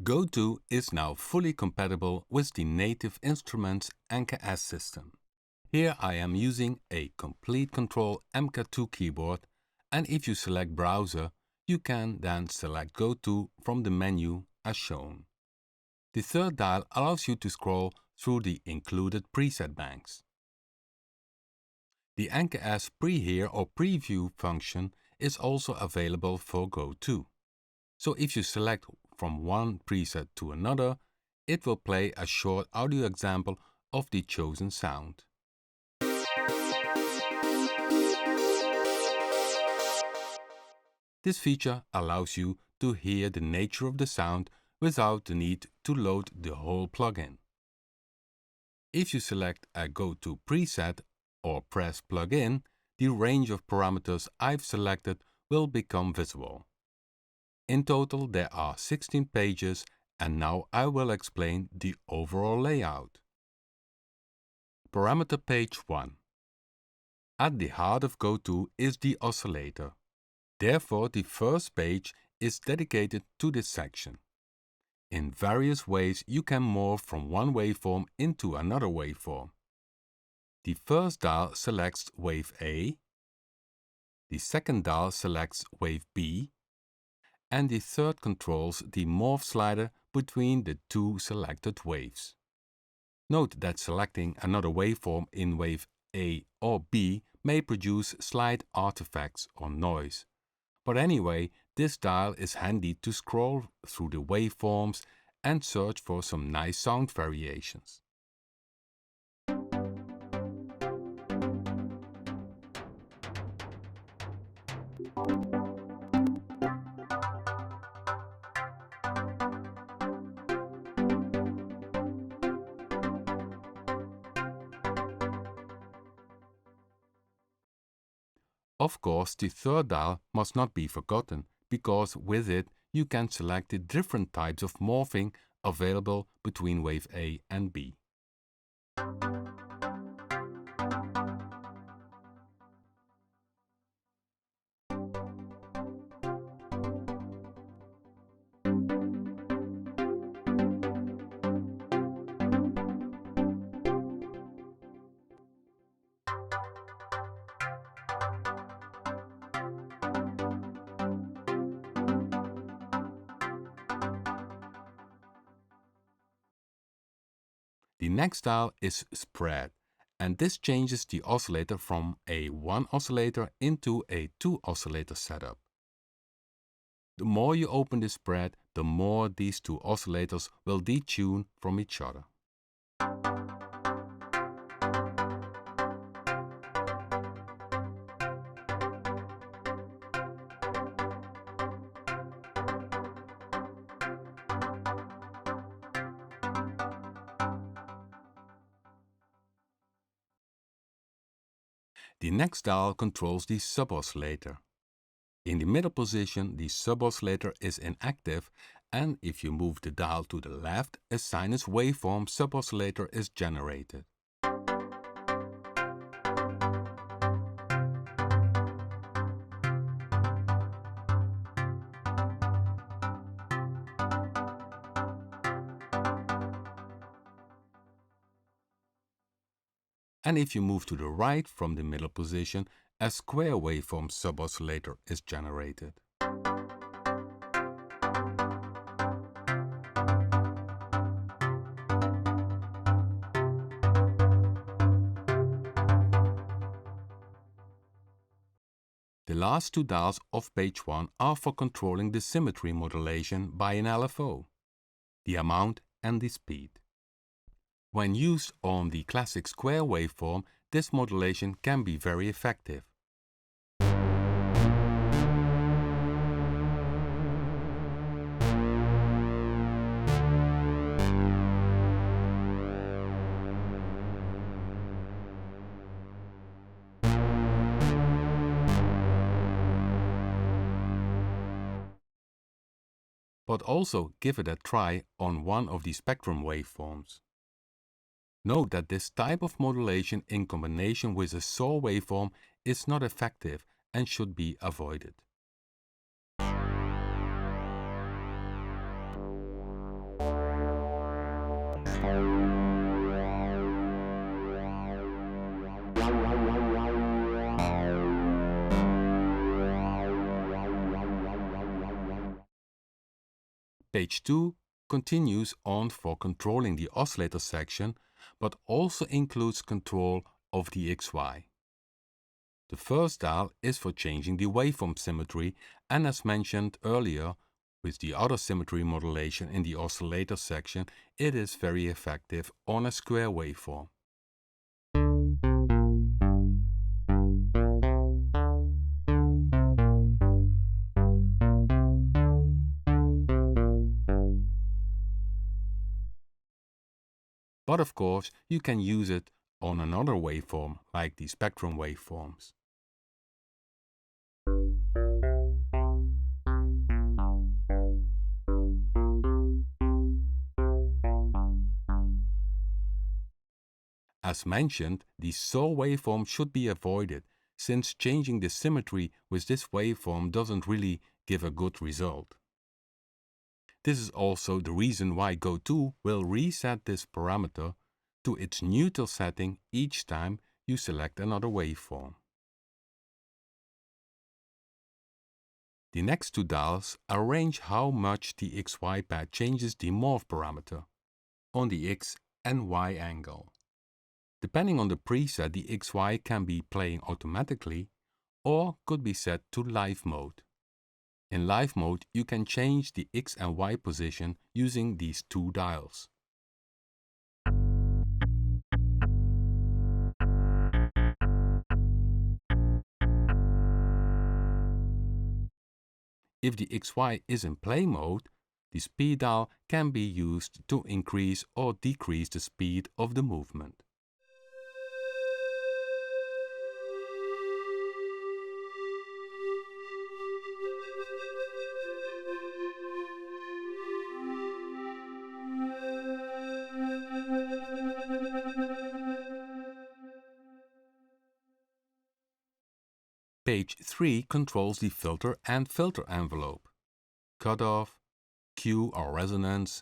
Go2 is now fully compatible with the native Instruments NKS system. Here I am using a Complete Control MK2 keyboard, and if you select Browser, you can then select Go2 from the menu as shown. The third dial allows you to scroll through the included preset banks. The NKS Prehear or Preview function is also available for Go2. So if you select from one preset to another, it will play a short audio example of the chosen sound. This feature allows you to hear the nature of the sound without the need to load the whole plugin. If you select a Go2 preset or press Plugin, the range of parameters I've selected will become visible. In total, there are 16 pages, and now I will explain the overall layout. Parameter page 1. At the heart of Go2 is the oscillator. Therefore, the first page is dedicated to this section. In various ways, you can morph from one waveform into another waveform. The first dial selects wave A, the second dial selects wave B, and the third controls the morph slider between the two selected waves. Note that selecting another waveform in wave A or B may produce slight artifacts or noise. But anyway, this dial is handy to scroll through the waveforms and search for some nice sound variations. Of course, the third dial must not be forgotten, because with it you can select the different types of morphing available between wave A and B. The next dial is Spread, and this changes the oscillator from a one oscillator into a two oscillator setup. The more you open the spread, the more these two oscillators will detune from each other. The next dial controls the sub-oscillator. In the middle position, the sub-oscillator is inactive, and if you move the dial to the left, a sinus waveform sub-oscillator is generated. And if you move to the right from the middle position, a square waveform sub-oscillator is generated. The last two dials of page 1 are for controlling the symmetry modulation by an LFO, the amount and the speed. When used on the classic square waveform, this modulation can be very effective. But also give it a try on one of the spectrum waveforms. Note that this type of modulation in combination with a saw waveform is not effective and should be avoided. Page 2 continues on for controlling the oscillator section, but also includes control of the XY. The first dial is for changing the waveform symmetry, and as mentioned earlier, with the other symmetry modulation in the oscillator section, it is very effective on a square waveform. But of course, you can use it on another waveform, like the spectrum waveforms. As mentioned, the saw waveform should be avoided, since changing the symmetry with this waveform doesn't really give a good result. This is also the reason why Go2 will reset this parameter to its neutral setting each time you select another waveform. The next two dials arrange how much the XY pad changes the morph parameter on the X and Y angle. Depending on the preset, the XY can be playing automatically or could be set to live mode. In live mode, you can change the X and Y position using these two dials. If the XY is in play mode, the speed dial can be used to increase or decrease the speed of the movement. Page 3 controls the filter and filter envelope, cutoff, Q or resonance,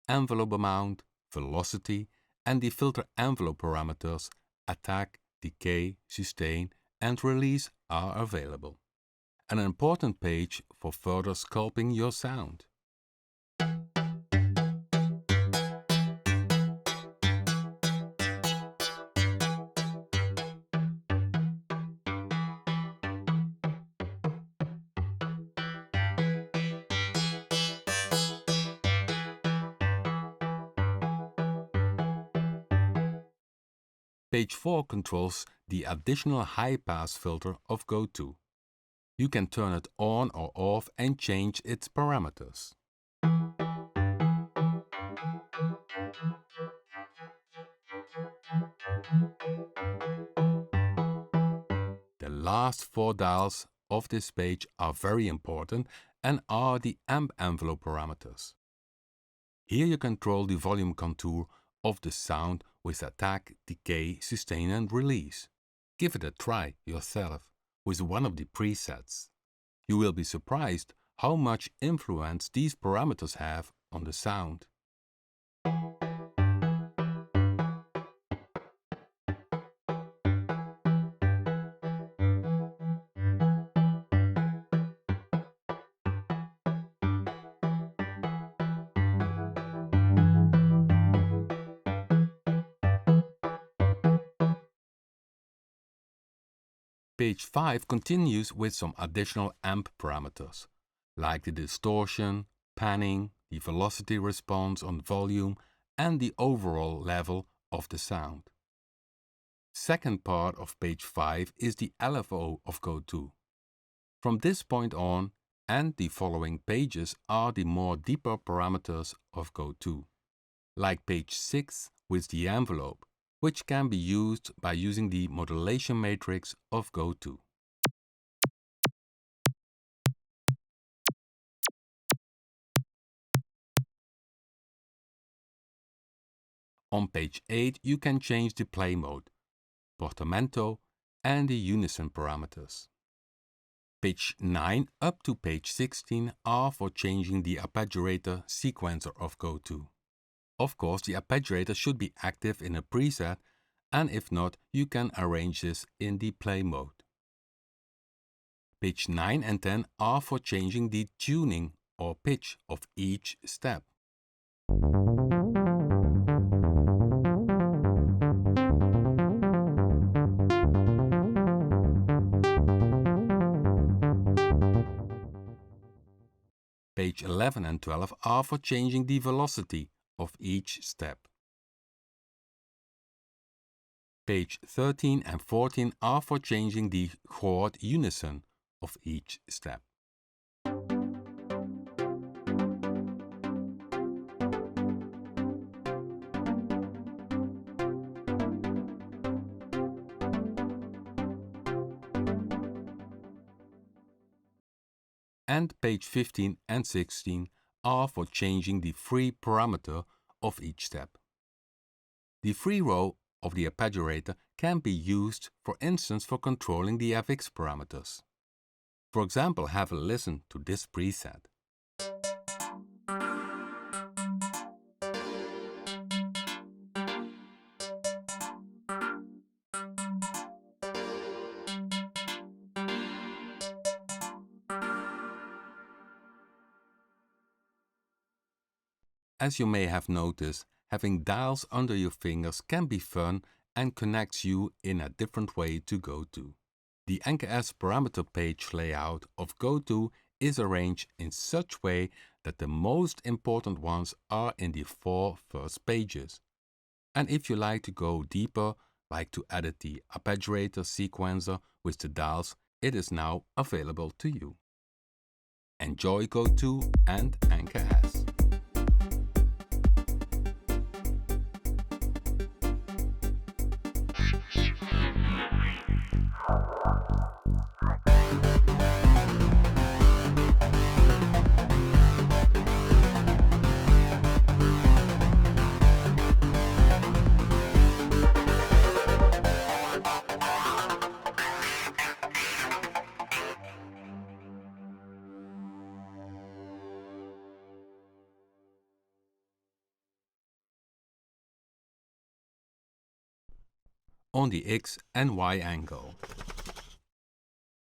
envelope amount, velocity, and the filter envelope parameters, attack, decay, sustain, and release are available. An important page for further sculpting your sound. Page 4 controls the additional high-pass filter of Go2. You can turn it on or off and change its parameters. The last four dials of this page are very important and are the amp envelope parameters. Here you control the volume contour of the sound with attack, decay, sustain and release. Give it a try yourself with one of the presets. You will be surprised how much influence these parameters have on the sound. Page 5 continues with some additional amp parameters, like the distortion, panning, the velocity response on volume, and the overall level of the sound. Second part of page 5 is the LFO of Go2. From this point on, and the following pages are the more deeper parameters of Go2, like page 6 with the envelope, which can be used by using the modulation matrix of Go2. On page 8 you can change the play mode, portamento and the unison parameters. Page 9 up to page 16 are for changing the arpeggiator sequencer of Go2. Of course, the arpeggiator should be active in a preset, and if not, you can arrange this in the play mode. Page 9 and 10 are for changing the tuning or pitch of each step. Page 11 and 12 are for changing the velocity of each step. Page 13 and 14 are for changing the chord unison of each step. And page 15 and 16 are for changing the free parameter of each step. The free row of the arpeggiator can be used, for instance, for controlling the FX parameters. For example, have a listen to this preset. As you may have noticed, having dials under your fingers can be fun and connects you in a different way to Go2. The NKS parameter page layout of Go2 is arranged in such way that the most important ones are in the 4 first pages. And if you like to go deeper, like to edit the arpeggiator sequencer with the dials, it is now available to you. Enjoy Go2 and NKS. On the X and Y angle.